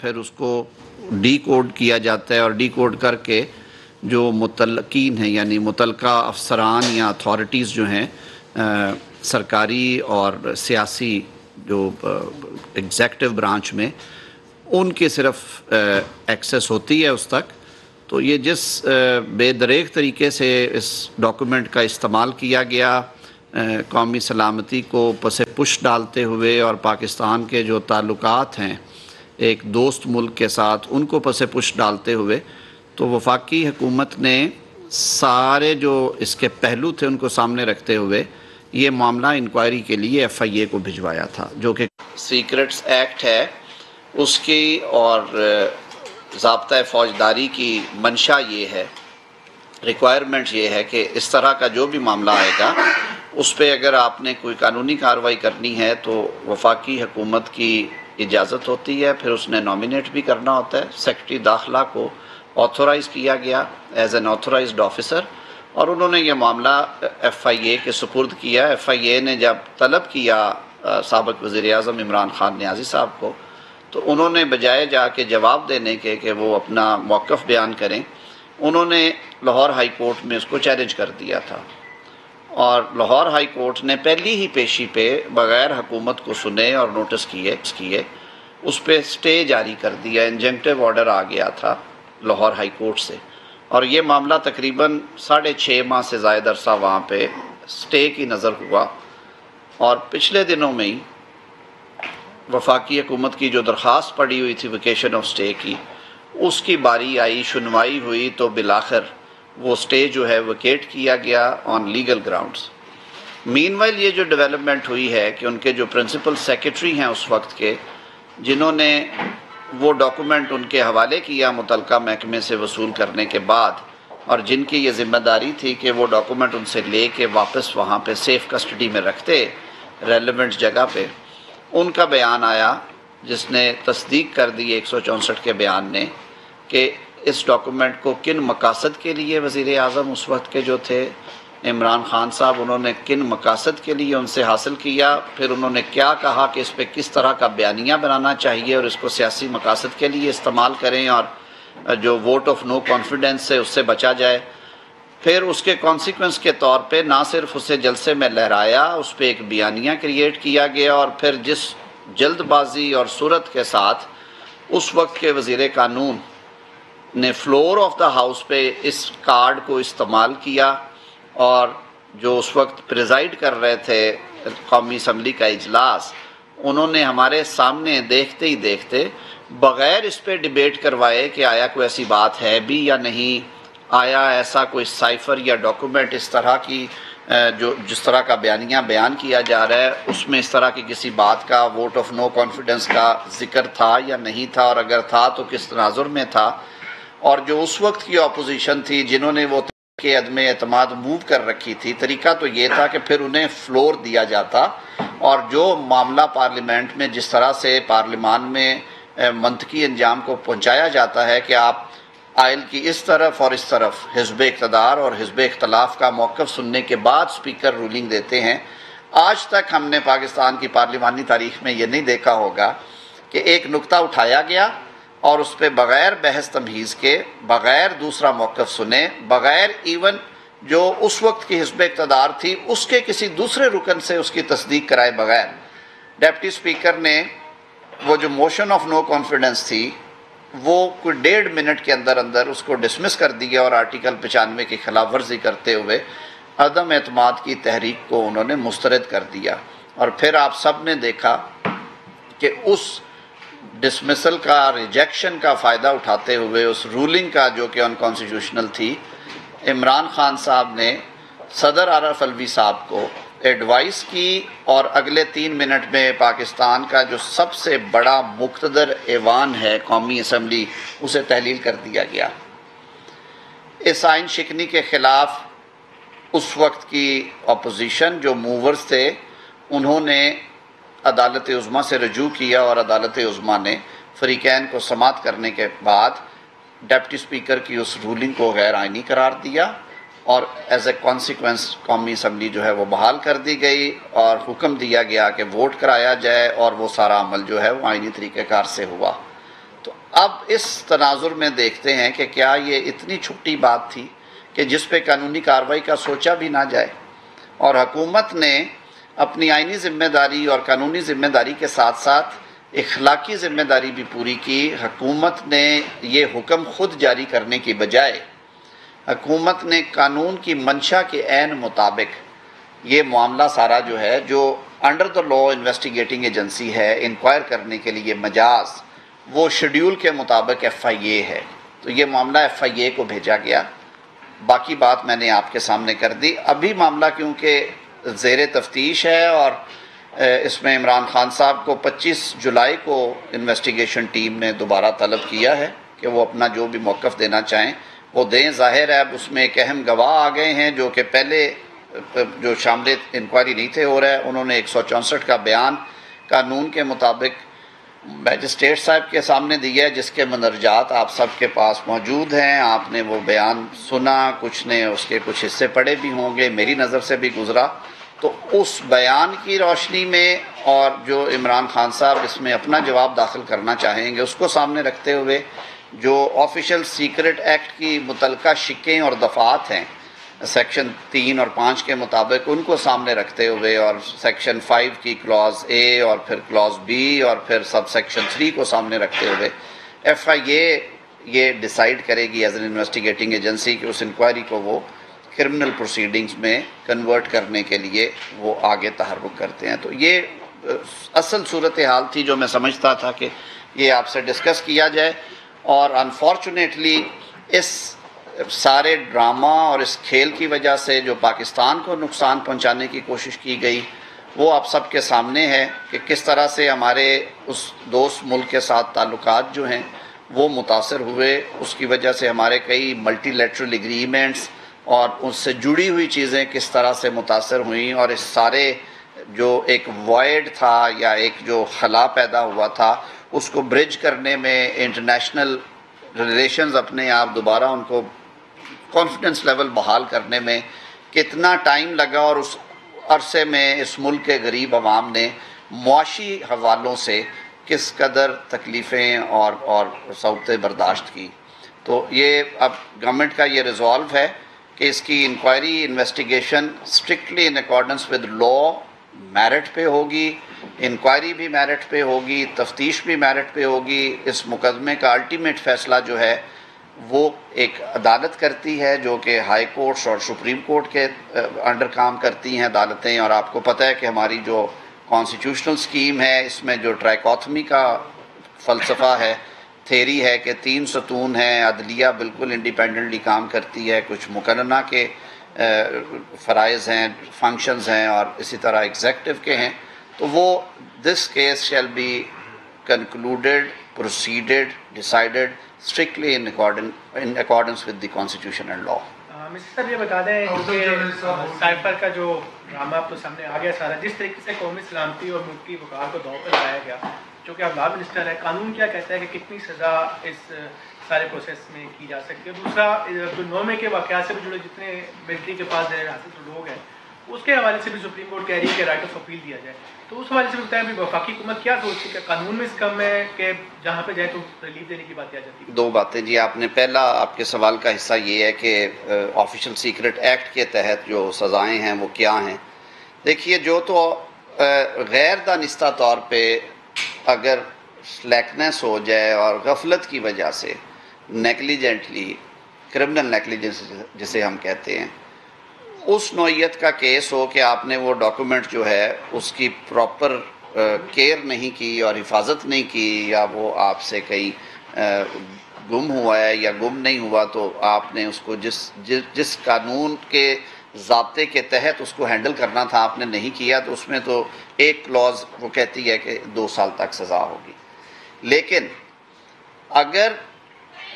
پھر اس کو D code کیا جاتا ہے اور ڈی کوڈ کر کے جو متعلقین ہیں یعنی متعلقہ افسران یا اتھارٹیز جو ہیں سرکاری اور سیاسی جو ایگزیکٹو برانچ میں ان کے صرف ایکسیس ہوتی ہے اس تک. تو یہ جس بے دریغ طریقے سے اس ڈاکومنٹ کا استعمال کیا گیا قومی سلامتی کو پس پش ڈالتے ہوئے اور پاکستان کے جو تعلقات ہیں ایک دوست ملک کے ساتھ ان کو پس پش ڈالتے ہوئے، تو وفاقی حکومت نے سارے جو اس کے پہلو تھے ان کو سامنے رکھتے ہوئے یہ معاملہ انکوائری کے لیے ایف آئی اے کو بھجوایا تھا، جو کہ سیکرٹس ایکٹ ہے اس کی اور ضابطۂ فوجداری کی منشا یہ ہے، ریکوائرمنٹ یہ ہے کہ اس طرح کا جو بھی معاملہ آئے گا اس پہ اگر آپ نے کوئی قانونی کارروائی کرنی ہے تو وفاقی حکومت کی اجازت ہوتی ہے، پھر اس نے نامینیٹ بھی کرنا ہوتا ہے. سیکرٹری داخلہ کو آتھورائز کیا گیا ایز این آتھورائزڈ آفیسر اور انہوں نے یہ معاملہ ایف آئی اے کے سپرد کیا. ایف آئی اے نے جب طلب کیا سابق وزیر اعظم عمران خان نیازی صاحب کو، تو انہوں نے بجائے جا کے جواب دینے کے کہ وہ اپنا موقف بیان کریں، انہوں نے لاہور ہائی کورٹ میں اس کو چیلنج کر دیا تھا، اور لاہور ہائی کورٹ نے پہلی ہی پیشی پہ بغیر حکومت کو سنے اور نوٹس کیے اس پہ سٹے جاری کر دیا. انجنکٹیو آرڈر آ گیا تھا لاہور ہائی کورٹ سے، اور یہ معاملہ تقریباً 6.5 ماہ سے زائد عرصہ وہاں پہ سٹے کی نظر ہوا. اور پچھلے دنوں میں ہی وفاقی حکومت کی جو درخواست پڑی ہوئی تھی ویکیشن آف سٹے کی، اس کی باری آئی، سنوائی ہوئی، تو بالآخر وہ سٹے جو ہے ویکیٹ کیا گیا آن لیگل گراؤنڈز. مین وائل یہ جو ڈیولپمنٹ ہوئی ہے کہ ان کے جو پرنسپل سیکرٹری ہیں اس وقت کے، جنہوں نے وہ ڈاکومنٹ ان کے حوالے کیا متعلقہ محکمے سے وصول کرنے کے بعد، اور جن کی یہ ذمہ داری تھی کہ وہ ڈاکومنٹ ان سے لے کے واپس وہاں پہ سیف کسٹڈی میں رکھتے ریلیونٹ جگہ پہ، ان کا بیان آیا جس نے تصدیق کر دی 164 کے بیان نے کہ اس ڈاکومنٹ کو کن مقاصد کے لیے وزیر اعظم اس وقت کے جو تھے عمران خان صاحب، انہوں نے کن مقاصد کے لیے ان سے حاصل کیا، پھر انہوں نے کیا کہا کہ اس پہ کس طرح کا بیانیہ بنانا چاہیے اور اس کو سیاسی مقاصد کے لیے استعمال کریں اور جو ووٹ آف نو کانفیڈنس ہے اس سے بچا جائے. پھر اس کے کانسیکوینس کے طور پہ نہ صرف اسے جلسے میں لہرایا، اس پہ ایک بیانیہ کریٹ کیا گیا، اور پھر جس جلد بازی اور صورت کے ساتھ اس وقت کے وزیر قانون نے فلور آف دا ہاؤس پہ اس کارڈ کو استعمال کیا، اور جو اس وقت پریزائڈ کر رہے تھے قومی اسمبلی کا اجلاس، انہوں نے ہمارے سامنے دیکھتے ہی دیکھتے بغیر اس پہ ڈیبیٹ کروائے کہ آیا کوئی ایسی بات ہے بھی یا نہیں، آیا ایسا کوئی سائفر یا ڈاکومنٹ اس طرح کی جس طرح کا بیانیہ بیان کیا جا رہا ہے اس میں اس طرح کی کسی بات کا ووٹ آف نو کانفیڈنس کا ذکر تھا یا نہیں تھا، اور اگر تھا تو کس تناظر میں تھا. اور جو اس وقت کی اپوزیشن تھی جنہوں نے وہ کہ عدم اعتماد موو کر رکھی تھی، طریقہ تو یہ تھا کہ پھر انہیں فلور دیا جاتا، اور جو معاملہ پارلیمنٹ میں جس طرح سے پارلیمان میں منطقی انجام کو پہنچایا جاتا ہے کہ آپ آئل کی اس طرف اور اس طرف حزب اقتدار اور حزب اختلاف کا موقف سننے کے بعد سپیکر رولنگ دیتے ہیں، آج تک ہم نے پاکستان کی پارلیمانی تاریخ میں یہ نہیں دیکھا ہوگا کہ ایک نقطہ اٹھایا گیا اور اس پہ بغیر بحث تمہیز کے، بغیر دوسرا موقف سنے، بغیر ایون جو اس وقت کی حزب اقتدار تھی اس کے کسی دوسرے رکن سے اس کی تصدیق کرائے بغیر ڈیپٹی اسپیکر نے وہ جو موشن آف نو کانفیڈنس تھی وہ کوئی 1.5 منٹ کے اندر اندر اس کو ڈسمس کر دیا، اور آرٹیکل 95 کی خلاف ورزی کرتے ہوئے عدم اعتماد کی تحریک کو انہوں نے مسترد کر دیا. اور پھر آپ سب نے دیکھا کہ اس ڈسمسل کا، ریجیکشن کا فائدہ اٹھاتے ہوئے اس رولنگ کا جو کہ ان کانسٹیٹیوشنل تھی، عمران خان صاحب نے صدر عارف الوی صاحب کو ایڈوائس کی، اور اگلے 3 منٹ میں پاکستان کا جو سب سے بڑا مقتدر ایوان ہے قومی اسمبلی اسے تحلیل کر دیا گیا. اس آئین شکنی کے خلاف اس وقت کی اپوزیشن جو موورز تھے انہوں نے عدالت عظمیٰ سے رجوع کیا، اور عدالت عظمیٰ نے فریقین کو سماعت کرنے کے بعد ڈپٹی اسپیکر کی اس رولنگ کو غیر آئینی قرار دیا، اور ایز اے کانسیکوینس قومی اسمبلی جو ہے وہ بحال کر دی گئی اور حکم دیا گیا کہ ووٹ کرایا جائے اور وہ سارا عمل جو ہے وہ آئینی طریقہ کار سے ہوا۔ تو اب اس تناظر میں دیکھتے ہیں کہ کیا یہ اتنی چھوٹی بات تھی کہ جس پہ قانونی کارروائی کا سوچا بھی نہ جائے، اور حکومت نے اپنی آئینی ذمہ داری اور قانونی ذمہ داری کے ساتھ ساتھ اخلاقی ذمہ داری بھی پوری کی۔ حکومت نے یہ حکم خود جاری کرنے کی بجائے حکومت نے قانون کی منشا کے عین مطابق یہ معاملہ سارا جو ہے، جو under the law investigating agency ہے انکوائر کرنے کے لیے مجاز، وہ شیڈیول کے مطابق ایف آئی اے ہے، تو یہ معاملہ ایف آئی اے کو بھیجا گیا۔ باقی بات میں نے آپ کے سامنے کر دی۔ ابھی معاملہ کیونکہ زیر تفتیش ہے اور اس میں عمران خان صاحب کو 25 جولائی کو انویسٹیگیشن ٹیم نے دوبارہ طلب کیا ہے کہ وہ اپنا جو بھی موقف دینا چاہیں وہ دیں۔ ظاہر ہے اب اس میں ایک اہم گواہ آ گئے ہیں جو کہ پہلے جو شامل انکوائری نہیں تھے ہو رہا ہے، انہوں نے 164 کا بیان قانون کے مطابق میجسٹریٹ صاحب کے سامنے دیا ہے، جس کے مندرجات آپ سب کے پاس موجود ہیں۔ آپ نے وہ بیان سنا، کچھ نے اس کے کچھ حصے پڑھے بھی ہوں گے، میری نظر سے بھی گزرا۔ تو اس بیان کی روشنی میں اور جو عمران خان صاحب اس میں اپنا جواب داخل کرنا چاہیں گے، اس کو سامنے رکھتے ہوئے جو آفیشل سیکرٹ ایکٹ کی متعلقہ شقیں اور دفعات ہیں سیکشن 3 اور 5 کے مطابق، ان کو سامنے رکھتے ہوئے، اور سیکشن 5 کی کلاز اے اور پھر کلاز بی اور پھر سب سیکشن 3 کو سامنے رکھتے ہوئے ایف آئی اے یہ ڈیسائیڈ کرے گی ایز این انویسٹیگیٹنگ ایجنسی کہ اس انکوائری کو وہ کرمنل پروسیڈنگز میں کنورٹ کرنے کے لیے وہ آگے تحرک کرتے ہیں۔ تو یہ اصل صورتحال تھی جو میں سمجھتا تھا کہ یہ آپ سے ڈسکس کیا جائے، اور انفارچونیٹلی اس سارے ڈرامہ اور اس کھیل کی وجہ سے جو پاکستان کو نقصان پہنچانے کی کوشش کی گئی وہ آپ سب کے سامنے ہے کہ کس طرح سے ہمارے اس دوست ملک کے ساتھ تعلقات جو ہیں وہ متاثر ہوئے۔ اس کی وجہ سے ہمارے کئی ملٹی لیٹرل ایگریمنٹس اور اس سے جڑی ہوئی چیزیں کس طرح سے متاثر ہوئیں، اور اس سارے جو ایک وائڈ تھا یا ایک جو خلا پیدا ہوا تھا اس کو برج کرنے میں انٹرنیشنل ریلیشنز اپنے آپ دوبارہ ان کو کانفیڈنس لیول بحال کرنے میں کتنا ٹائم لگا، اور اس عرصے میں اس ملک کے غریب عوام نے معاشی حوالوں سے کس قدر تکلیفیں اور صعوبتیں برداشت کی۔ تو یہ اب گورنمنٹ کا یہ ریزالو ہے کہ اس کی inquiry investigation strictly in accordance with law merit پہ ہوگی، انکوائری بھی میرٹ پہ ہوگی، تفتیش بھی میرٹ پہ ہوگی۔ اس مقدمے کا الٹیمیٹ فیصلہ جو ہے وہ ایک عدالت کرتی ہے جو کہ ہائی کورٹس اور سپریم کورٹ کے انڈر کام کرتی ہیں عدالتیں، اور آپ کو پتہ ہے کہ ہماری جو کانسٹیٹیوشنل سکیم ہے اس میں جو ٹرائکوتھمی کا فلسفہ ہے، تھیری ہے کہ 3 ستون ہیں، عدلیہ بالکل انڈیپینڈنٹلی کام کرتی ہے، کچھ مقننہ کے فرائض ہیں، فنکشنز ہیں، اور اسی طرح ایگزیکٹو کے ہیں۔ تو وہ this case shall be concluded, proceeded, decided strictly in accordance with the constitution and law. Mister صاحب یہ بتا دیں کہ سائفر کا جو ڈرامہ آپ کو سامنے آ گیا سارا، جس طریقے سے قومی سلامتی اور ملک کی وقار کو داؤ پہ لایا گیا، جو کہ اب لا منسٹر ہے، قانون کیا کہتا ہے کہ کتنی سزا اس سارے پروسیس میں کی جا سکتی ہے؟ دوسرا جو 9 کے واقعات سے بھی جڑے جتنے ملٹری کے پاس زیر حاصل لوگ ہیں اس کے حوالے سے بھی سپریم کورٹ کہہ رہی ہے کہ رائٹ آف اپیل دیا جائے، تو اس حوالے سے بھی بتائیں بھی وفاقی حکومت کیا سوچتی ہے کہ قانون میں اس کم ہے کہ جہاں پہ جائے تو ریلیف دینے کی بات آ جاتی ہے؟ 2 باتیں جی، آپ نے پہلا آپ کے سوال کا حصہ یہ ہے کہ آفیشل سیکرٹ ایکٹ کے تحت جو سزائیں ہیں وہ کیا ہیں۔ دیکھیے، جو تو غیر دانستہ طور پہ اگر سلیکنیس ہو جائے اور غفلت کی وجہ سے نیگلیجنٹلی، کرمنل نیگلیجنس جسے ہم کہتے ہیں، اس نوعیت کا کیس ہو کہ آپ نے وہ ڈاکومنٹ جو ہے اس کی پراپر کیئر نہیں کی اور حفاظت نہیں کی، یا وہ آپ سے کہیں گم ہوا ہے یا گم نہیں ہوا، تو آپ نے اس کو جس قانون کے ضابطے کے تحت اس کو ہینڈل کرنا تھا آپ نے نہیں کیا، تو اس میں تو ایک کلاز وہ کہتی ہے کہ 2 سال تک سزا ہوگی۔ لیکن اگر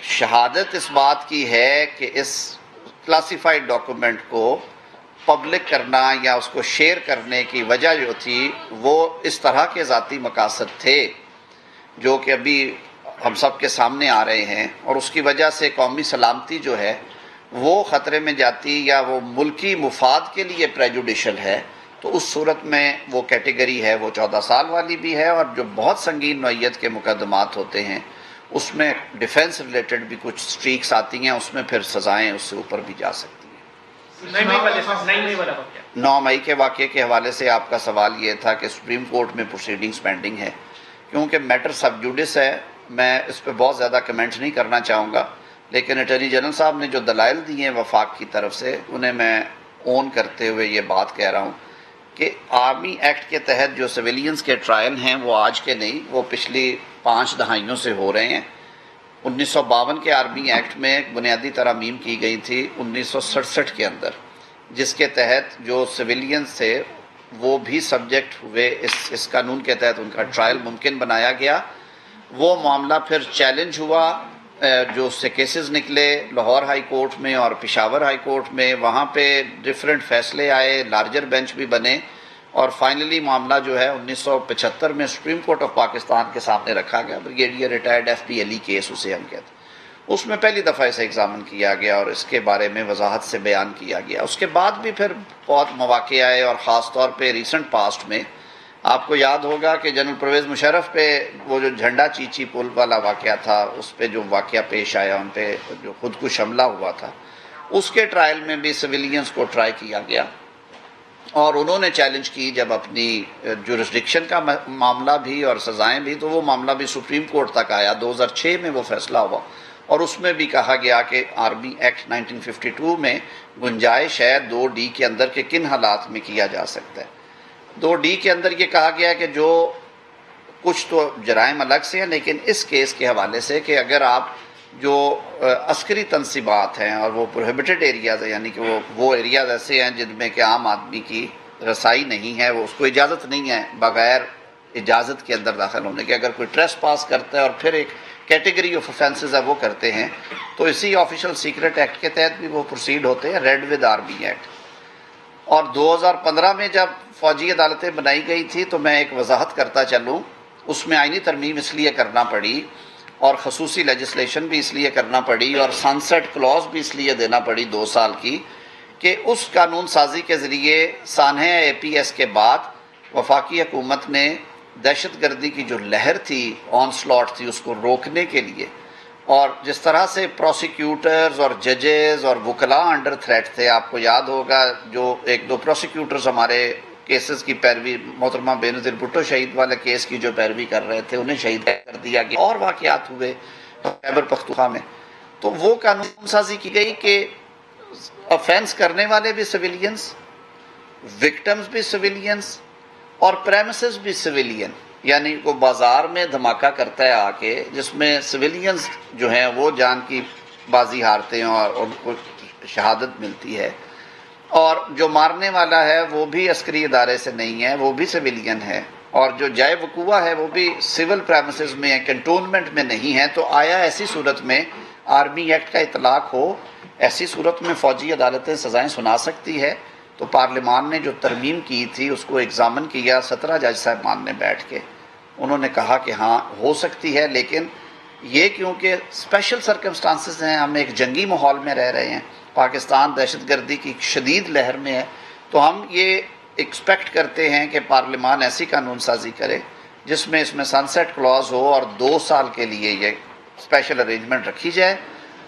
شہادت اس بات کی ہے کہ اس کلاسیفائڈ ڈاکومنٹ کو پبلک کرنا یا اس کو شیئر کرنے کی وجہ جو تھی وہ اس طرح کے ذاتی مقاصد تھے جو کہ ابھی ہم سب کے سامنے آ رہے ہیں، اور اس کی وجہ سے قومی سلامتی جو ہے وہ خطرے میں جاتی یا وہ ملکی مفاد کے لیے پریجوڈیشل ہے تو اس صورت میں وہ کیٹیگری ہے وہ 14 سال والی بھی ہے، اور جو بہت سنگین نوعیت کے مقدمات ہوتے ہیں اس میں ڈیفنس ریلیٹڈ بھی کچھ سٹریکس آتی ہیں، اس میں پھر سزائیں اس سے اوپر بھی جا سکتی ہیں۔ 9 مئی کے واقعے کے حوالے سے آپ کا سوال یہ تھا کہ سپریم کورٹ میں پروسیڈنگز پینڈنگ ہے، کیونکہ میٹر سب جوڈس ہے، میں اس پہ بہت زیادہ کمنٹ نہیں کرنا چاہوں گا، لیکن اٹارنی جنرل صاحب نے جو دلائل دی ہیں وفاق کی طرف سے انہیں میں اون کرتے ہوئے یہ بات کہہ رہا ہوں کہ آرمی ایکٹ کے تحت جو سویلینز کے ٹرائل ہیں وہ آج کے نہیں، وہ پچھلی 5 دہائیوں سے ہو رہے ہیں۔ 1952 کے آرمی ایکٹ میں ایک بنیادی ترامیم کی گئی تھی 1967 کے اندر، جس کے تحت جو سویلینز تھے وہ بھی سبجیکٹ ہوئے، اس قانون کے تحت ان کا ٹرائل ممکن بنایا گیا۔ وہ معاملہ پھر چیلنج ہوا، جو اس سے کیسز نکلے لاہور ہائی کورٹ میں اور پشاور ہائی کورٹ میں، وہاں پہ ڈیفرنٹ فیصلے آئے، لارجر بینچ بھی بنے، اور فائنلی معاملہ جو ہے 1975 میں سپریم کورٹ آف پاکستان کے سامنے رکھا گیا، بریگیڈیئر ریٹائرڈ ایف پی علی کیس اسے ہم کہتے ہیں۔ اس میں پہلی دفعہ اسے ایگزامن کیا گیا اور اس کے بارے میں وضاحت سے بیان کیا گیا۔ اس کے بعد بھی پھر بہت مواقع آئے، اور خاص طور پہ ریسنٹ پاسٹ میں آپ کو یاد ہوگا کہ جنرل پرویز مشرف پہ وہ جو جھنڈا چیچی پل والا واقعہ تھا، اس پہ جو واقعہ پیش آیا، ان پہ جو خودکش حملہ ہوا تھا، اس کے ٹرائل میں بھی سویلینز کو ٹرائی کیا گیا، اور انہوں نے چیلنج کی جب اپنی جورسڈکشن کا معاملہ بھی اور سزائیں بھی، تو وہ معاملہ بھی سپریم کورٹ تک آیا۔ 2006 میں وہ فیصلہ ہوا، اور اس میں بھی کہا گیا کہ آرمی ایکٹ 1952 میں گنجائش ہے 2D کے اندر کہ کن حالات میں کیا جا سکتا ہے۔ 2D کے اندر یہ کہا گیا کہ جو کچھ تو جرائم الگ سے ہیں، لیکن اس کیس کے حوالے سے کہ اگر آپ جو عسکری تنصیبات ہیں اور وہ پروہیبٹڈ ایریاز ہیں، یعنی کہ وہ ایریاز ایسے ہیں جن میں کہ عام آدمی کی رسائی نہیں ہے، وہ اس کو اجازت نہیں ہے بغیر اجازت کے اندر داخل ہونے کے، اگر کوئی ٹریس پاس کرتا ہے اور پھر ایک کیٹیگری آف افینسز ہے وہ کرتے ہیں، تو اسی آفیشل سیکرٹ ایکٹ کے تحت بھی وہ پروسیڈ ہوتے ہیں، ریڈ ود آرمی ایکٹ۔ اور 2015 میں جب فوجی عدالتیں بنائی گئی تھی تو میں ایک وضاحت کرتا چلوں، اس میں آئینی ترمیم اس لیے کرنا پڑی اور خصوصی لیجسلیشن بھی اس لیے کرنا پڑی اور سنسیٹ کلوز بھی اس لیے دینا پڑی 2 سال کی، کہ اس قانون سازی کے ذریعے سانحہ APS کے بعد وفاقی حکومت نے دہشت گردی کی جو لہر تھی، آن سلاٹ تھی، اس کو روکنے کے لیے، اور جس طرح سے پروسیکیوٹرز اور ججز اور وکلاء انڈر تھریٹ تھے، آپ کو یاد ہوگا جو 1-2 پروسیکیوٹرز ہمارے کیسز کی پیروی، محترمہ بینظیر بھٹو شہید والے کیس کی جو پیروی کر رہے تھے انہیں شہید کر دیا گیا، اور واقعات ہوئے خیبر پختونخوا میں، تو وہ قانون سازی کی گئی کہ افینس کرنے والے بھی سویلینز، وکٹمز بھی سویلینز، اور پریمیسز بھی سویلین، یعنی وہ بازار میں دھماکہ کرتا ہے آ کے جس میں سویلینز جو ہیں وہ جان کی بازی ہارتے ہیں اور ان کو شہادت ملتی ہے، اور جو مارنے والا ہے وہ بھی عسکری ادارے سے نہیں ہے، وہ بھی سویلین ہے، اور جو جائے وقوع ہے وہ بھی سول پریمیسز میں ہے، کنٹونمنٹ میں نہیں ہے۔ تو آیا ایسی صورت میں آرمی ایکٹ کا اطلاق ہو، ایسی صورت میں فوجی عدالتیں سزائیں سنا سکتی ہے؟ تو پارلیمان نے جو ترمیم کی تھی اس کو ایگزامن کیا 17 جج صاحبان نے بیٹھ کے، انہوں نے کہا کہ ہاں ہو سکتی ہے، لیکن یہ کیونکہ اسپیشل سرکمسٹانسز ہیں، ہم ایک جنگی ماحول میں رہ رہے ہیں، پاکستان دہشت گردی کی شدید لہر میں ہے، تو ہم یہ ایکسپیکٹ کرتے ہیں کہ پارلیمان ایسی قانون سازی کرے جس میں اس میں سنسیٹ کلوز ہو اور 2 سال کے لیے یہ اسپیشل ارینجمنٹ رکھی جائے،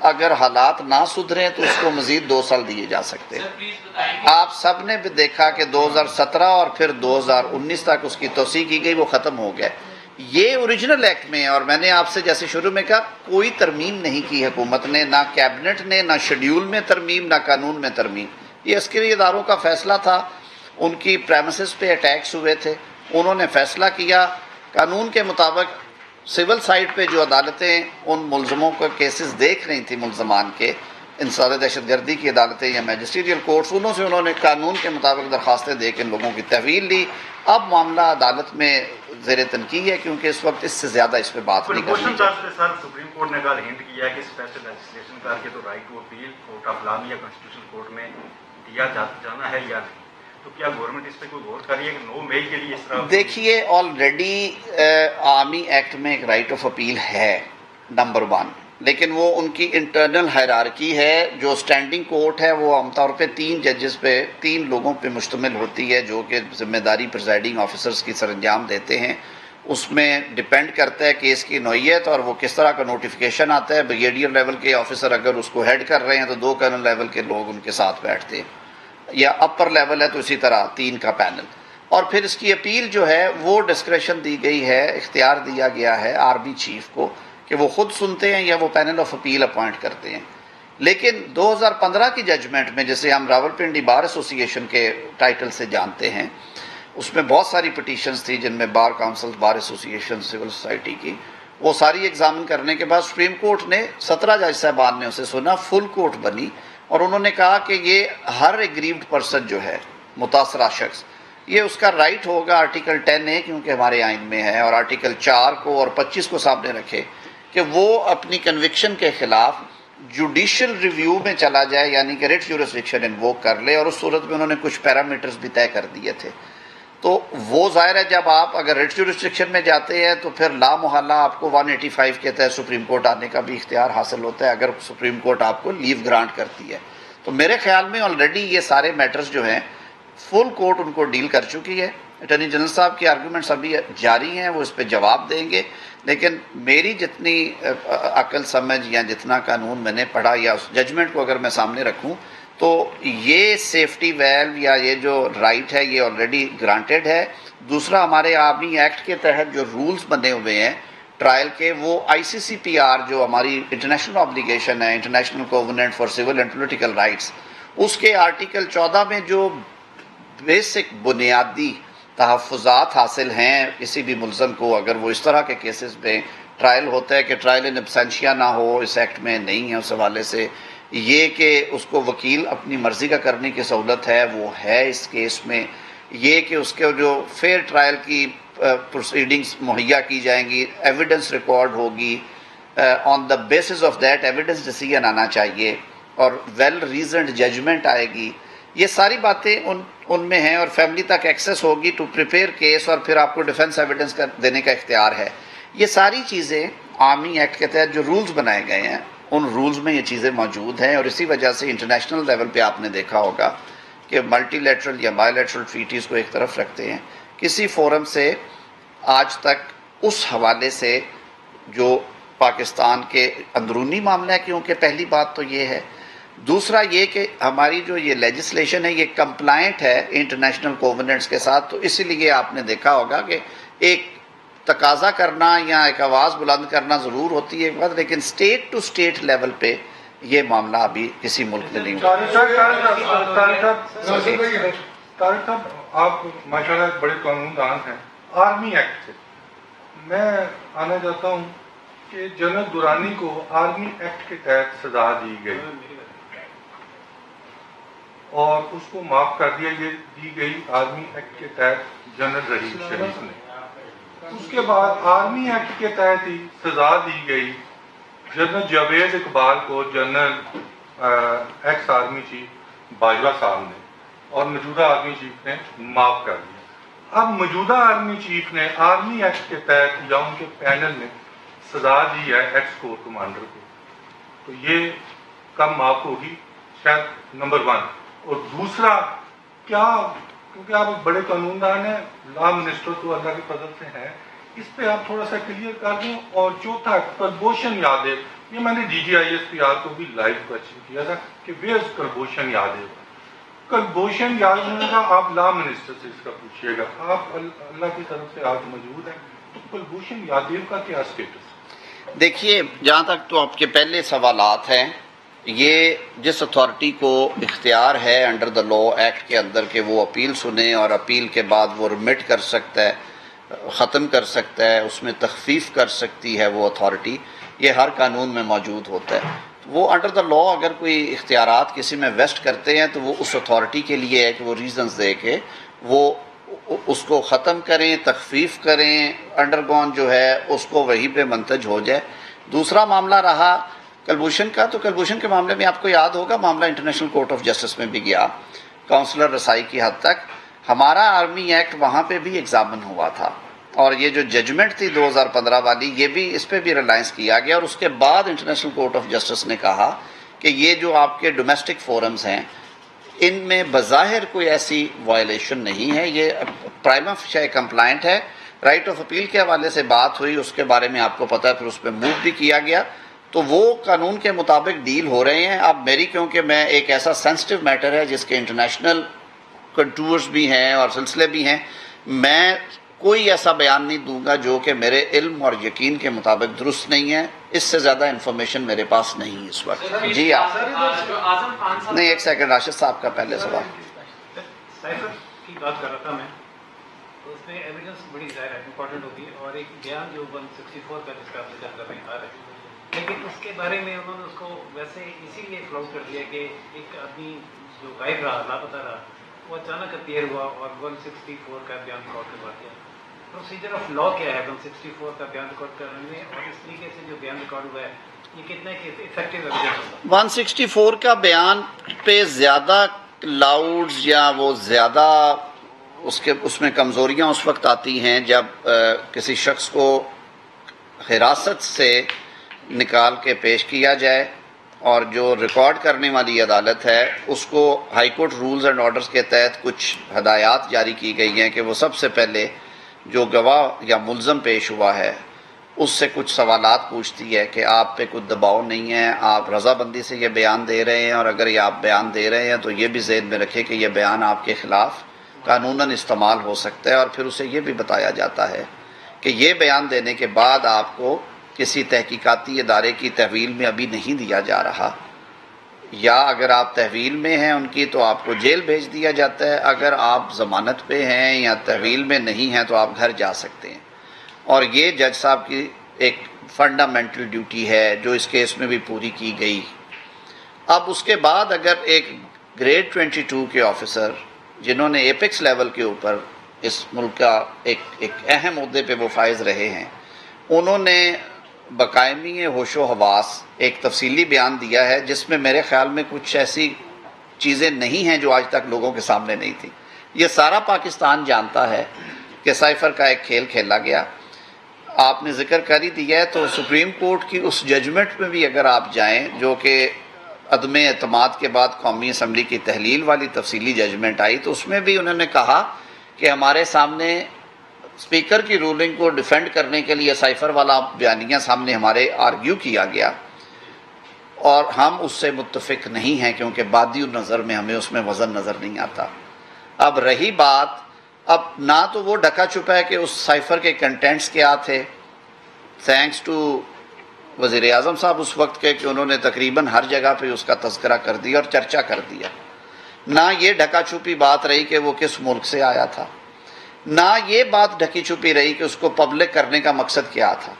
اگر حالات نہ سدھریں تو اس کو مزید 2 سال دیے جا سکتے ہیں۔ آپ سب نے بھی دیکھا کہ 2017 اور پھر 2019 تک اس کی توسیع کی گئی، وہ ختم ہو گیا۔ یہ اوریجنل ایکٹ میں ہے، اور میں نے آپ سے جیسے شروع میں کہا کوئی ترمیم نہیں کی حکومت نے، نہ کیبنٹ نے، نہ شیڈیول میں ترمیم، نہ قانون میں ترمیم، یہ عسکری اداروں کا فیصلہ تھا، ان کی پریمیسز پہ اٹیکس ہوئے تھے، انہوں نے فیصلہ کیا قانون کے مطابق۔ سول سائٹ پہ جو عدالتیں ان ملزموں کو کیسز دیکھ رہی تھیں، ملزمان کے، انسداد دہشت گردی کی عدالتیں یا میجسٹریل کورٹس، انہوں نے قانون کے مطابق درخواستیں دے کے ان لوگوں کی تحویل لی۔ اب معاملہ عدالت میں زیر تنقید ہے، کیونکہ اس وقت اس سے زیادہ اس پہ بات نہیں کرنی چاہیے۔ سر سپریم کورٹ نے کل ہنٹ کیا ہے کہ اسپیشل لیجسلیشن کر کے تو right to appeal court of law یا کانسٹیٹیوشن کورٹ میں دیا جانا ہے یا نہیں، تو کیا گورنمنٹ اس پہ کوئی غور کر رہی ہے کہ 9 مئی کے لیے اس طرح؟ دیکھیے آلریڈی آرمی ایکٹ میں ایک رائٹ آف اپیل ہے، نمبر 1، لیکن وہ ان کی انٹرنل ہائرارکی ہے. جو اسٹینڈنگ کورٹ ہے وہ عام طور پہ 3 ججز پہ 3 لوگوں پہ مشتمل ہوتی ہے جو کہ ذمہ داری پریزائڈنگ آفیسرز کی سر انجام دیتے ہیں. اس میں ڈیپینڈ کرتا ہے کیس کی نوعیت اور وہ کس طرح کا نوٹیفیکیشن آتا ہے. بریگیڈیئر لیول کے آفیسر اگر اس کو ہیڈ کر رہے ہیں تو 2 کرنل لیول کے لوگ ان کے ساتھ بیٹھتے ہیں, یا اپر لیول ہے تو اسی طرح 3 کا پینل. اور پھر اس کی اپیل جو ہے وہ ڈسکریشن دی گئی ہے, اختیار دیا گیا ہے آرمی چیف کو کہ وہ خود سنتے ہیں یا وہ پینل آف اپیل اپوائنٹ کرتے ہیں. لیکن 2015 کی ججمنٹ میں, جسے ہم راولپنڈی بار ایسوسی ایشن کے ٹائٹل سے جانتے ہیں, اس میں بہت ساری پٹیشنز تھی جن میں بار کاؤنسل, بار ایسوسی ایشن, سول سوسائٹی کی, وہ ساری ایگزامن کرنے کے بعد سپریم کورٹ نے 17 جج صاحبان نے اسے سنا, فل کورٹ بنی, اور انہوں نے کہا کہ یہ ہر ایگریوڈ پرسن جو ہے, متاثرہ شخص, یہ اس کا رائٹ ہوگا آرٹیکل 10A کیونکہ ہمارے آئین میں ہے, اور آرٹیکل 4 کو اور 25 کو سامنے رکھے کہ وہ اپنی کنوکشن کے خلاف جوڈیشل ریویو میں چلا جائے, یعنی کہ ریٹ جورسڈکشن انووک کر لے. اور اس صورت میں انہوں نے کچھ پیرامیٹرز بھی طے کر دیے تھے. تو وہ ظاہر ہے جب آپ اگر ریٹ جورسڈکشن میں جاتے ہیں تو پھر لا محالہ آپ کو 185 کے تحت سپریم کورٹ آنے کا بھی اختیار حاصل ہوتا ہے اگر سپریم کورٹ آپ کو لیو گرانٹ کرتی ہے. تو میرے خیال میں آلریڈی یہ سارے میٹرز جو ہیں فل کورٹ ان کو ڈیل کر چکی ہے. اٹارنی جنرل صاحب کی آرگومنٹس ابھی جاری ہیں, وہ اس پہ جواب دیں گے. لیکن میری جتنی عقل سمجھ یا جتنا قانون میں نے پڑھا یا اس ججمنٹ کو اگر میں سامنے رکھوں تو یہ سیفٹی ویلو یا یہ جو رائٹ ہے یہ آلریڈی گرانٹیڈ ہے. دوسرا, ہمارے آرمی ایکٹ کے تحت جو رولز بنے ہوئے ہیں ٹرائل کے, وہ ICCPR جو ہماری انٹرنیشنل آبلیگیشن ہے, international covenant for civil and political rights, اس کے آرٹیکل 14 میں جو بیسک بنیادی تحفظات حاصل ہیں کسی بھی ملزم کو اگر وہ اس طرح کے کیسز میں ٹرائل ہوتا ہے کہ ٹرائل ان ابسینشیا نہ ہو, اس ایکٹ میں نہیں ہے. اس حوالے سے یہ کہ اس کو وکیل اپنی مرضی کا کرنے کی سہولت ہے وہ ہے اس کیس میں. یہ کہ اس کے جو فیئر ٹرائل کی پروسیڈنگز مہیا کی جائیں گی, ایویڈنس ریکارڈ ہوگی, on the basis of that evidence decision آنا چاہیے, اور ویل ریزنڈ ججمنٹ آئے گی. یہ ساری باتیں ان میں ہیں, اور فیملی تک ایکسیس ہوگی ٹو پریپیئر کیس, اور پھر آپ کو ڈیفنس ایویڈنس دینے کا اختیار ہے. یہ ساری چیزیں آرمی ایکٹ کے تحت جو رولز بنائے گئے ہیں ان رولز میں یہ چیزیں موجود ہیں. اور اسی وجہ سے انٹرنیشنل لیول پہ آپ نے دیکھا ہوگا کہ ملٹی لیٹرل یا بائی لیٹرل ٹریٹیز کو ایک طرف رکھتے ہیں, کسی فورم سے آج تک اس حوالے سے جو پاکستان کے اندرونی معاملہ ہے, کیونکہ پہلی بات تو یہ ہے. دوسرا یہ کہ ہماری جو یہ لیجسلیشن ہے یہ کمپلائنٹ ہے انٹرنیشنل کووننٹس کے ساتھ, تو اسی لیے آپ نے دیکھا ہوگا کہ ایک تقاضا کرنا یا ایک آواز بلند کرنا ضرور ہوتی ہے ایک بات, لیکن اسٹیٹ ٹو اسٹیٹ لیول پہ یہ معاملہ ابھی کسی ملک میں نہیں ہوا. طارق صاحب, آپ ماشاءاللہ بڑے قانون دان ہیں. آرمی ایکٹ سے میں آنا چاہتا ہوں کہ جنرل دورانی کو آرمی ایکٹ کے تحت سزا دی گئی اور اس کو معاف کر دیا, یہ دی گئی آرمی ایکٹ کے تحت جنرل رحیم شریف نے. اس کے بعد آرمی ایکٹ کے تحت ہی سزا دی گئی جنرل جاوید اقبال کو general x army chief Bajwa صاحب نے, اور موجودہ آرمی چیف نے معاف کر دیا. اب موجودہ آرمی چیف نے آرمی ایکٹ کے تحت یا ان کے پینل نے سزا دی ہے ایکس کور کمانڈر کو, تو یہ کم معاف ہوگی شاید, نمبر 1. اور دوسرا, کیا کیونکہ آپ بڑے قانون دان ہیں, لا منسٹر تو اللہ کے فضل سے ہیں, اس پہ آپ تھوڑا سا کلیئر کر دیں. اور چوتھا, کلبھوشن یادیو, یہ میں نے DGISPR کو بھی لائیو کوشچن کیا تھا کہ ویئرز کلبھوشن یادیو. کلبھوشن یادیو کا آپ لا منسٹر سے اس کا پوچھیے گا, آپ اللہ کی طرف سے آج موجود ہیں, تو کلبھوشن یادیو کا کیا اسٹیٹس؟ دیکھیے, جہاں تک تو آپ کے پہلے سوالات ہیں, یہ جس اتھارٹی کو اختیار ہے انڈر دا لا ایکٹ کے اندر کہ وہ اپیل سنے اور اپیل کے بعد وہ رمٹ کر سکتا ہے, ختم کر سکتا ہے, اس میں تخفیف کر سکتی ہے وہ اتھارٹی, یہ ہر قانون میں موجود ہوتا ہے. وہ انڈر دا لا اگر کوئی اختیارات کسی میں ویسٹ کرتے ہیں تو وہ اس اتھارٹی کے لیے ہے کہ وہ ریزنز دے کے وہ اس کو ختم کریں, تخفیف کریں, انڈرگون جو ہے اس کو وہیں پہ منتج ہو جائے. دوسرا معاملہ رہا کلبھوشن کا, تو کلبھوشن کے معاملے میں آپ کو یاد ہوگا معاملہ انٹرنیشنل کورٹ آف جسٹس میں بھی گیا, کاؤنسلر رسائی کی حد تک. ہمارا آرمی ایکٹ وہاں پہ بھی ایگزامن ہوا تھا, اور یہ جو ججمنٹ تھی 2015 والی، یہ بھی اس پہ بھی ریلائنس کیا گیا، اور اس کے بعد انٹرنیشنل کورٹ آف جسٹس نے کہا کہ یہ جو آپ کے ڈومیسٹک فورمز ہیں ان میں بظاہر کوئی ایسی وائلیشن نہیں ہے، یہ پرائما فیشی کمپلائنٹ ہے۔ رائٹ آف اپیل کے حوالے سے بات ہوئی، اس کے بارے میں آپ کو پتہ ہے، پھر اس پہ موو بھی کیا گیا، تو وہ قانون کے مطابق ڈیل ہو رہے ہیں۔ اب میری کیونکہ میں ایک ایسا سینسٹیو میٹر ہے جس کے انٹرنیشنل کنٹورز بھی ہیں اور سلسلے بھی ہیں، میں کوئی ایسا بیان نہیں دوں گا جو کہ میرے علم اور یقین کے مطابق درست نہیں ہے، اس سے زیادہ انفارمیشن میرے پاس نہیں ہے اس وقت۔ جی آپ نہیں، ایک سیکنڈ، راشد صاحب کا پہلے سوال۔ سائفر کی بات کر رہا تھا میں، تو اس میں ایویڈنس بڑی ظاہر ہے امپورٹنٹ ہوتی ہے، اور ایک بیان جو 164 کا جس کا آپ ذکر کر رہے ہیں آ رہا ہے، لیکن اس کے بارے میں انہوں نے اس کو ویسے اسی لیے فلاؤٹ کر دیا کہ ایک آدمی جو غائب رہا، لاپتہ رہا، وہ اچانک اپیئر ہوا اور 164 کا بیان ریکارڈ کروا دیا۔ پروسیجر آف لا کیا ہے 164 کا بیان ریکارڈ کرنے میں، اور اس طریقے سے جو بیان ریکارڈ ہوا ہے یہ کتنا افیکٹو ایویڈنس ہوتا ہے؟ 164 کا بیان پہ زیادہ لاؤڈز یا وہ زیادہ اس میں کمزوریاں اس وقت آتی ہیں جب کسی شخص کو حراست سے نکال کے پیش کیا جائے، اور جو ریکارڈ کرنے والی عدالت ہے اس کو high court rules and orders کے تحت کچھ ہدایات جاری کی گئی ہیں کہ وہ سب سے پہلے جو گواہ یا ملزم پیش ہوا ہے اس سے کچھ سوالات پوچھتی ہے کہ آپ پہ کچھ دباؤ نہیں ہے، آپ رضامندی سے یہ بیان دے رہے ہیں، اور اگر یہ آپ بیان دے رہے ہیں تو یہ بھی ذہن میں رکھے کہ یہ بیان آپ کے خلاف قانوناً استعمال ہو سکتا ہے، اور پھر اسے یہ بھی بتایا جاتا ہے کہ یہ بیان دینے کے بعد آپ کو کسی تحقیقاتی ادارے کی تحویل میں ابھی نہیں دیا جا رہا، یا اگر آپ تحویل میں ہیں ان کی تو آپ کو جیل بھیج دیا جاتا ہے، اگر آپ ضمانت پہ ہیں یا تحویل میں نہیں ہیں تو آپ گھر جا سکتے ہیں۔ اور یہ جج صاحب کی ایک فنڈامنٹل ڈیوٹی ہے جو اس کیس میں بھی پوری کی گئی۔ اب اس کے بعد اگر ایک گریڈ 22 کے آفیسر جنہوں نے ایپیکس لیول کے اوپر اس ملک کا ایک اہم عہدے پہ وہ فائز رہے ہیں، انہوں نے بقائمی ہوش و حواس ایک تفصیلی بیان دیا ہے جس میں میرے خیال میں کچھ ایسی چیزیں نہیں ہیں جو آج تک لوگوں کے سامنے نہیں تھی۔ یہ سارا پاکستان جانتا ہے کہ سائفر کا ایک کھیل کھیلا گیا، آپ نے ذکر کر ہی دیا ہے، تو سپریم کورٹ کی اس ججمنٹ میں بھی اگر آپ جائیں جو کہ عدم اعتماد کے بعد قومی اسمبلی کی تحلیل والی تفصیلی ججمنٹ آئی، تو اس میں بھی انہوں نے کہا کہ ہمارے سامنے اسپیکر کی رولنگ کو ڈیفینڈ کرنے کے لیے سائفر والا بیانیہ سامنے ہمارے آرگیو کیا گیا، اور ہم اس سے متفق نہیں ہیں کیونکہ بادی نظر میں ہمیں اس میں وزن نظر نہیں آتا۔ اب رہی بات، اب نہ تو وہ ڈھکا چھپا ہے کہ اس سائفر کے کنٹینٹس کیا تھے، تھینکس ٹو وزیر اعظم صاحب اس وقت کے کہ انہوں نے تقریباً ہر جگہ پہ اس کا تذکرہ کر دیا اور چرچا کر دیا، نہ یہ ڈھکا چھپی بات رہی کہ وہ کس ملک سے آیا تھا، نہ یہ بات ڈھکی چھپی رہی کہ اس کو پبلک کرنے کا مقصد کیا تھا،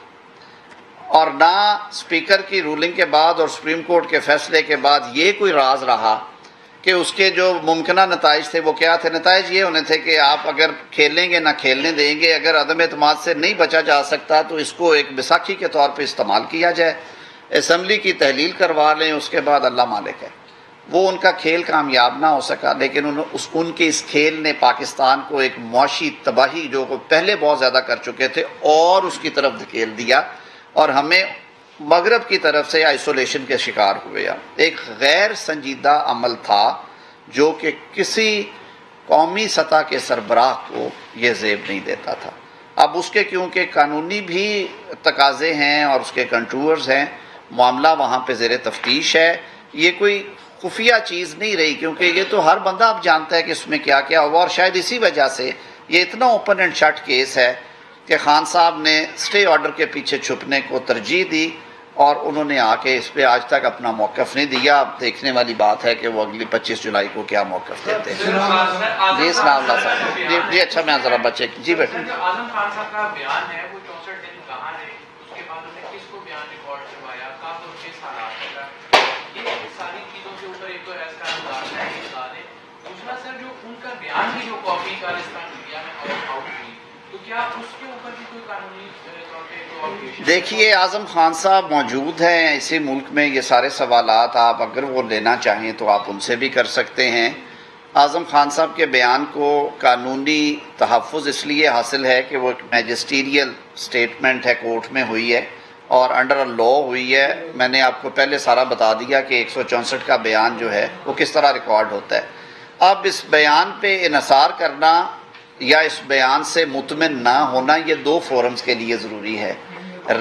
اور نہ اسپیکر کی رولنگ کے بعد اور سپریم کورٹ کے فیصلے کے بعد یہ کوئی راز رہا کہ اس کے جو ممکنہ نتائج تھے وہ کیا تھے۔ نتائج یہ ہونے تھے کہ آپ اگر کھیلیں گے نہ کھیلنے دیں گے، اگر عدم اعتماد سے نہیں بچا جا سکتا تو اس کو ایک بیساکھی کے طور پہ استعمال کیا جائے، اسمبلی کی تحلیل کروا لیں، اس کے بعد اللہ مالک ہے۔ وہ ان کا کھیل کامیاب نہ ہو سکا، لیکن ان کے اس کھیل نے پاکستان کو ایک معاشی تباہی جو پہلے بہت زیادہ کر چکے تھے اور اس کی طرف دھکیل دیا، اور ہمیں مغرب کی طرف سے آئسولیشن کے شکار ہوئے۔ ایک غیر سنجیدہ عمل تھا جو کہ کسی قومی سطح کے سربراہ کو یہ زیب نہیں دیتا تھا۔ اب اس کے کیونکہ قانونی بھی تقاضے ہیں اور اس کے کنٹرولرز ہیں، معاملہ وہاں پہ زیر تفتیش ہے، یہ کوئی خفیہ چیز نہیں رہی، کیونکہ یہ تو ہر بندہ اب جانتا ہے کہ اس میں کیا کیا ہوا، اور شاید اسی وجہ سے یہ اتنا اوپن اینڈ شٹ کیس ہے کہ خان صاحب نے اسٹے آرڈر کے پیچھے چھپنے کو ترجیح دی، اور انہوں نے آ کے اس پہ آج تک اپنا موقف نہیں دیا۔ اب دیکھنے والی بات ہے کہ وہ اگلی 25 جولائی کو کیا موقف دیتے ہیں۔ جی اسلام اللہ صاحب جی اچھا، میں ذرا بچے جی بیٹھے۔ اعظم خان صاحب کا بیان ہے وہ 64 دن کہاں ہے، اس کے بعد انہوں نے کس کو بیان ریکارڈ کروایا، کب اور کس حالات کا، یہ ساری چیزوں کے اوپر ایک تو ایسا انداز ہے کہ بتا دیں۔ دوسرا سر جو ان کا بیان بھی جو کاپی کالستان میڈیا میں آؤٹ ہوئی، تو کیا اس کے اوپر بھی کوئی قانونی دیکھیے اعظم خان صاحب موجود ہیں اسی ملک میں، یہ سارے سوالات آپ اگر وہ لینا چاہیں تو آپ ان سے بھی کر سکتے ہیں، اعظم خان صاحب کے بیان کو قانونی تحفظ اس لیے حاصل ہے کہ وہ ایک میجسٹیریل سٹیٹمنٹ ہے، کورٹ میں ہوئی ہے اور انڈر لا ہوئی ہے۔ میں نے آپ کو پہلے سارا بتا دیا کہ 164 کا بیان جو ہے وہ کس طرح ریکارڈ ہوتا ہے۔ اب اس بیان پہ انحصار کرنا یا اس بیان سے مطمئن نہ ہونا یہ دو فورمز کے لیے ضروری ہے۔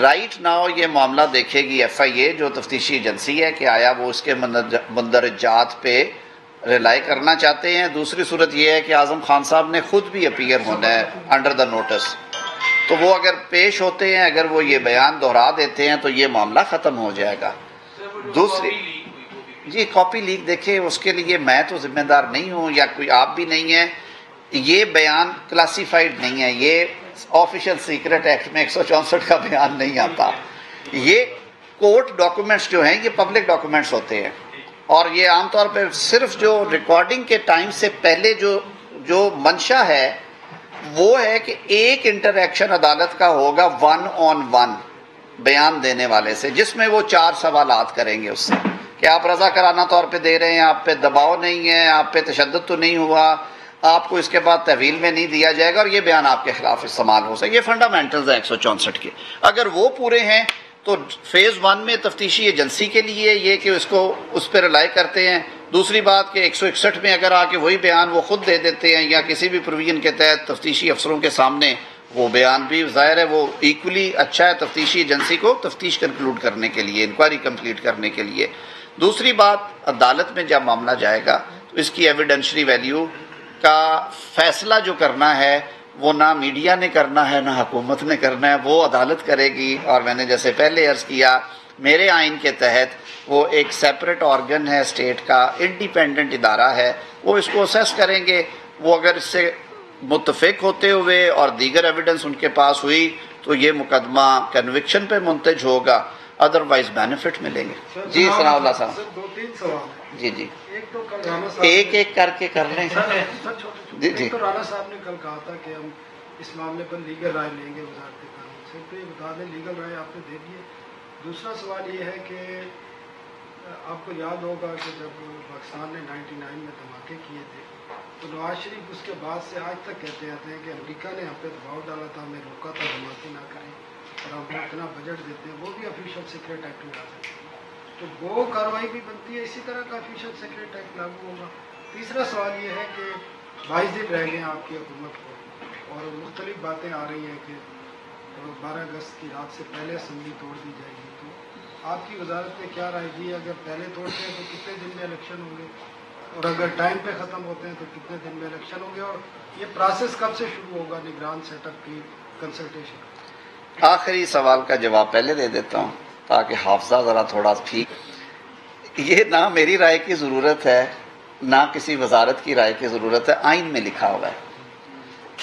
رائٹ ناؤ یہ معاملہ دیکھے گی ایف آئی اے جو تفتیشی ایجنسی ہے کہ آیا وہ اس کے مندرجات پہ ریلائی کرنا چاہتے ہیں۔ دوسری صورت یہ ہے کہ اعظم خان صاحب نے خود بھی اپیئر ہونا ہے انڈر دا نوٹس، تو وہ اگر پیش ہوتے ہیں، اگر وہ یہ بیان دہرا دیتے ہیں تو یہ معاملہ ختم ہو جائے گا۔ دوسری جی کاپی لیک دیکھیں، اس کے لیے میں تو ذمہ دار نہیں ہوں یا کوئی آپ بھی نہیں ہیں، یہ بیان کلاسیفائڈ نہیں ہے، یہ آفیشیل سیکرٹ ایکٹ میں 164 کا بیان نہیں آتا۔ یہ کورٹ ڈاکومنٹس جو ہیں یہ پبلک ڈاکومنٹس ہوتے ہیں، اور یہ عام طور پہ صرف جو ریکارڈنگ کے ٹائم سے پہلے جو منشا ہے وہ ہے کہ ایک انٹریکشن عدالت کا ہوگا 1 on 1 بیان دینے والے سے، جس میں وہ 4 سوالات کریں گے اس سے کہ آپ رضا کرانہ طور پہ دے رہے ہیں، آپ پہ دباؤ نہیں ہے، آپ پہ تشدد تو نہیں ہوا، آپ کو اس کے بعد تحویل میں نہیں دیا جائے گا اور یہ بیان آپ کے خلاف استعمال ہو سکے۔ یہ فنڈامنٹلز ہیں 164 کے۔ اگر وہ پورے ہیں تو فیز 1 میں تفتیشی ایجنسی کے لیے یہ کہ اس پہ ریلائی کرتے ہیں۔ دوسری بات کہ 161 میں اگر آ کے وہی بیان وہ خود دے دیتے ہیں یا کسی بھی پروویژن کے تحت تفتیشی افسروں کے سامنے، وہ بیان بھی ظاہر ہے وہ ایکولی اچھا ہے تفتیشی ایجنسی کو تفتیش کنکلوڈ کرنے کے لیے، انکوائری کمپلیٹ کرنے کے لیے۔ دوسری بات، عدالت میں جب معاملہ جائے گا تو اس کی ایویڈنشری ویلیو کا فیصلہ جو کرنا ہے وہ نہ میڈیا نے کرنا ہے نہ حکومت نے کرنا ہے، وہ عدالت کرے گی۔ اور میں نے جیسے پہلے عرض کیا، میرے آئین کے تحت وہ ایک سیپریٹ آرگن ہے اسٹیٹ کا، انڈیپینڈنٹ ادارہ ہے، وہ اس کو اسیس کریں گے۔ وہ اگر اس سے متفق ہوتے ہوئے اور دیگر ایویڈنس ان کے پاس ہوئی تو یہ مقدمہ کنوکشن پہ منتج ہوگا، ادروائز بینیفٹ ملیں گے۔ جی ثناء اللہ صاحب، سر 2-3 سوال۔ جی جی ایک تو کل رانا صاحب ایک ایک کر کے کر لیں۔ جی جی ایک تو رانا صاحب نے کل کہا تھا کہ ہم اس معاملے پر لیگل رائے لیں گے وزارت قانون سے، تو یہ بتا دیں لیگل رائے آپ نے دے دی ہے۔ دوسرا سوال یہ ہے کہ آپ کو یاد ہوگا کہ جب پاکستان نے 99 میں دھماکے کیے تھے تو نواز شریف اس کے بعد سے آج تک کہتے رہتے ہیں کہ امریکہ نے ہم پہ دباؤ ڈالا تھا، ہمیں روکا تھا دھماکے نہ کریں، اور ہم کو اتنا بجٹ دیتے ہیں، وہ بھی آفیشیل سیکرٹ ایکٹ میں آ سکتے ہیں، تو وہ کارروائی بھی بنتی ہے، اسی طرح کا آفیشیل سیکرٹ ایکٹ لاگو ہوگا۔ تیسرا سوال یہ ہے کہ 22 دن رہ گئے ہیں آپ کی حکومت کو اور مختلف باتیں آ رہی ہیں کہ 12 اگست کی رات سے پہلے اسمبلی توڑ دی جائے گی، تو آپ کی وزارت میں کیا رائے دی؟ اگر پہلے توڑتے ہیں تو کتنے دن میں الیکشن ہوں گے، اور اگر ٹائم پہ ختم ہوتے ہیں تو کتنے دن میں الیکشن ہوں گے، اور یہ پروسیس کب سے شروع ہوگا نگران سیٹ اپ کی کنسلٹیشن؟ آخری سوال کا جواب پہلے دے دیتا ہوں تاکہ حافظہ ذرا تھوڑا ٹھیک۔ یہ نہ میری رائے کی ضرورت ہے نہ کسی وزارت کی رائے کی ضرورت ہے، آئین میں لکھا ہوا ہے۔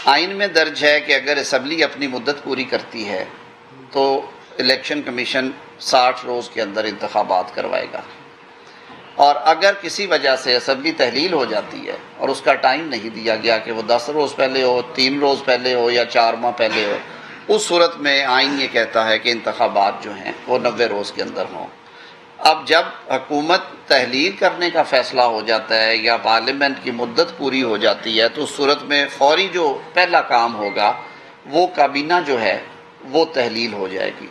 آئین میں درج ہے کہ اگر اسمبلی اپنی مدت پوری کرتی ہے تو الیکشن کمیشن 60 روز کے اندر انتخابات کروائے گا، اور اگر کسی وجہ سے اسمبلی تحلیل ہو جاتی ہے اور اس کا ٹائم نہیں دیا گیا کہ وہ 10 روز پہلے ہو، 3 روز پہلے ہو یا 4 ماہ پہلے ہو، اس صورت میں آئین یہ کہتا ہے کہ انتخابات جو ہیں وہ 90 روز کے اندر ہوں۔ اب جب حکومت تحلیل کرنے کا فیصلہ ہو جاتا ہے یا پارلیمنٹ کی مدت پوری ہو جاتی ہے تو اس صورت میں فوری جو پہلا کام ہوگا وہ کابینہ جو ہے وہ تحلیل ہو جائے گی،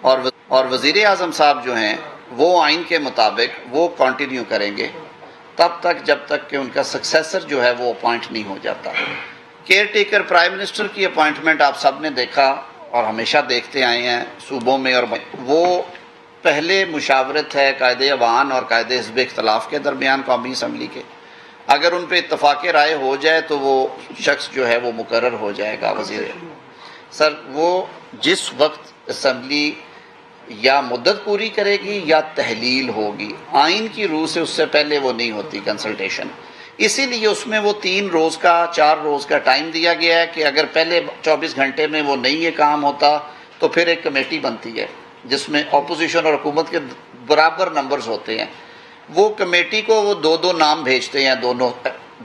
اور وزیر اعظم صاحب جو ہیں وہ آئین کے مطابق وہ کنٹینیو کریں گے تب تک جب تک کہ ان کا سکسیسر جو ہے وہ اپوائنٹ نہیں ہو جاتا۔ کیئر ٹیکر پرائم منسٹر کی اپوائنٹمنٹ آپ سب نے دیکھا اور ہمیشہ دیکھتے آئے ہیں صوبوں میں، اور وہ پہلے مشاورت ہے قائد ایوان اور قائد حزب اختلاف کے درمیان قومی اسمبلی کے، اگر ان پہ اتفاق رائے ہو جائے تو وہ شخص جو ہے وہ مقرر ہو جائے گا وزیر۔ سر وہ جس وقت اسمبلی یا مدت پوری کرے گی یا تحلیل ہوگی، آئین کی روح سے اس سے پہلے وہ نہیں ہوتی کنسلٹیشن، اسی لیے اس میں وہ 3 روز کا 4 روز کا ٹائم دیا گیا ہے کہ اگر پہلے 24 گھنٹے میں وہ نہیں یہ کام ہوتا تو پھر ایک کمیٹی بنتی ہے جس میں اپوزیشن اور حکومت کے برابر نمبرز ہوتے ہیں، وہ کمیٹی کو وہ 2 نام بھیجتے ہیں، دونوں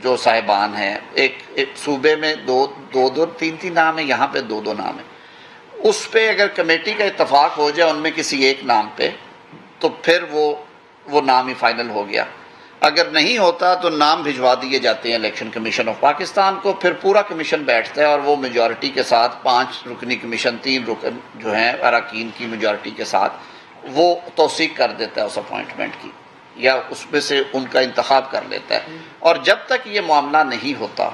جو صاحبان ہیں، ایک صوبے میں 2 3 نام ہیں، یہاں پہ 2 نام ہیں، اس پہ اگر کمیٹی کا اتفاق ہو جائے ان میں کسی ایک نام پہ تو پھر وہ نام ہی فائنل ہو گیا۔ اگر نہیں ہوتا تو نام بھجوا دیے جاتے ہیں الیکشن کمیشن آف پاکستان کو، پھر پورا کمیشن بیٹھتا ہے اور وہ میجورٹی کے ساتھ 5 رکنی کمیشن 3 رکن جو ہیں اراکین کی میجورٹی کے ساتھ وہ توثیق کر دیتا ہے اس اپوائنٹمنٹ کی، یا اس میں سے ان کا انتخاب کر لیتا ہے. اور جب تک یہ معاملہ نہیں ہوتا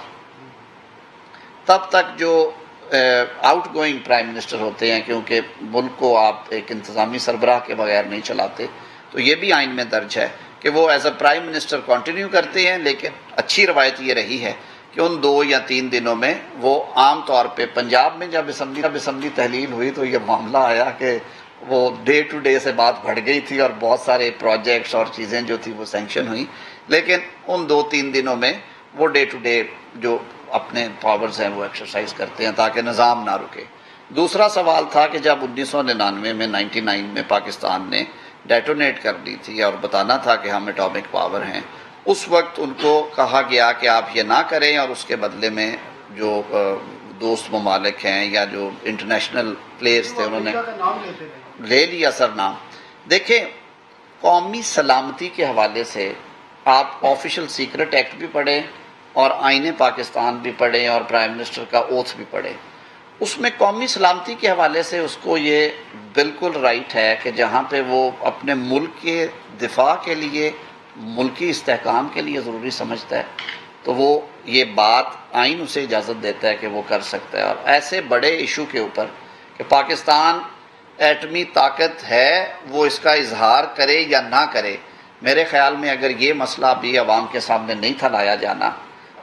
تب تک جو آؤٹ گوئنگ پرائم منسٹر ہوتے ہیں، کیونکہ ملک کو آپ ایک انتظامی سربراہ کے بغیر نہیں چلاتے، تو یہ بھی آئین میں درج ہے کہ وہ as a prime minister continue کرتے ہیں. لیکن اچھی روایت یہ رہی ہے کہ ان 2 یا 3 دنوں میں وہ عام طور پہ پنجاب میں جب اسمبلی تحلیل ہوئی تو یہ معاملہ آیا کہ وہ ڈے ٹو ڈے سے بات بڑھ گئی تھی اور بہت سارے پروجیکٹس اور چیزیں جو تھی وہ سینکشن ہوئیں. لیکن ان 2-3 دنوں میں وہ ڈے ٹو ڈے جو اپنے پاورز ہیں وہ ایکسرسائز کرتے ہیں تاکہ نظام نہ رکے. دوسرا سوال تھا کہ جب 1999 میں 99 میں پاکستان نے ڈیٹونیٹ کر دی تھی اور بتانا تھا کہ ہم اٹامک پاور ہیں، اس وقت ان کو کہا گیا کہ آپ یہ نہ کریں اور اس کے بدلے میں جو دوست ممالک ہیں یا جو انٹرنیشنل پلیئرز تھے انہوں نے لے لیا سر نام. دیکھیں، قومی سلامتی کے حوالے سے آپ آفیشل سیکرٹ ایکٹ بھی پڑھیں اور آئین پاکستان بھی پڑھیں اور پرائم منسٹر کا اوتھ بھی پڑھیں. اس میں قومی سلامتی کے حوالے سے اس کو یہ بالکل رائٹ ہے کہ جہاں پہ وہ اپنے ملک کے دفاع کے لیے، ملکی استحکام کے لیے ضروری سمجھتا ہے تو وہ یہ بات آئین اسے اجازت دیتا ہے کہ وہ کر سکتا ہے. اور ایسے بڑے ایشو کے اوپر کہ پاکستان ایٹمی طاقت ہے، وہ اس کا اظہار کرے یا نہ کرے، میرے خیال میں اگر یہ مسئلہ ابھی عوام کے سامنے نہیں تھا لایا جانا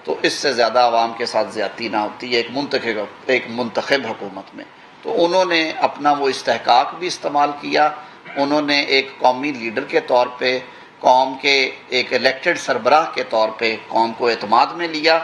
تو اس سے زیادہ عوام کے ساتھ زیادتی نہ ہوتی ہے ایک منتخب حکومت میں. تو انہوں نے اپنا وہ استحقاق بھی استعمال کیا، انہوں نے ایک قومی لیڈر کے طور پہ، قوم کے ایک الیکٹڈ سربراہ کے طور پہ قوم کو اعتماد میں لیا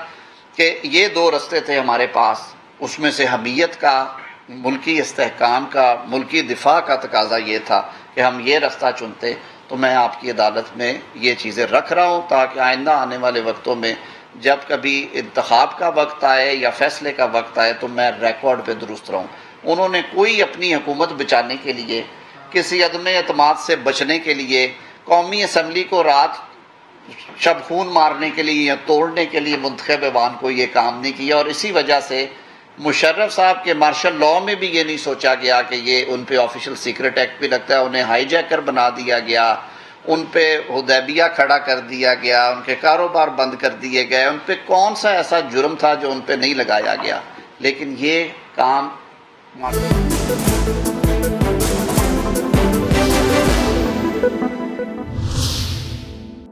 کہ یہ 2 رستے تھے ہمارے پاس. اس میں سے حمیت کا، ملکی استحکام کا، ملکی دفاع کا تقاضا یہ تھا کہ ہم یہ رستہ چنتے. تو میں آپ کی عدالت میں یہ چیزیں رکھ رہا ہوں تاکہ آئندہ آنے والے وقتوں میں جب کبھی انتخاب کا وقت آئے یا فیصلے کا وقت آئے تو میں ریکارڈ پہ درست رہوں. انہوں نے کوئی اپنی حکومت بچانے کے لیے، کسی عدم اعتماد سے بچنے کے لیے، قومی اسمبلی کو رات شب خون مارنے کے لیے یا توڑنے کے لیے منتخب ایوان کو یہ کام نہیں کیا. اور اسی وجہ سے مشرف صاحب کے مارشل لاء میں بھی یہ نہیں سوچا گیا کہ یہ ان پہ آفیشل سیکرٹ ایکٹ بھی لگتا ہے، انہیں ہائی جیکر بنا دیا گیا، ان پہ حدیبیہ کھڑا کر دیا گیا، ان کے کاروبار بند کر دیے گئے. ان پہ کون سا ایسا جرم تھا جو ان پہ نہیں لگایا گیا؟ لیکن یہ کام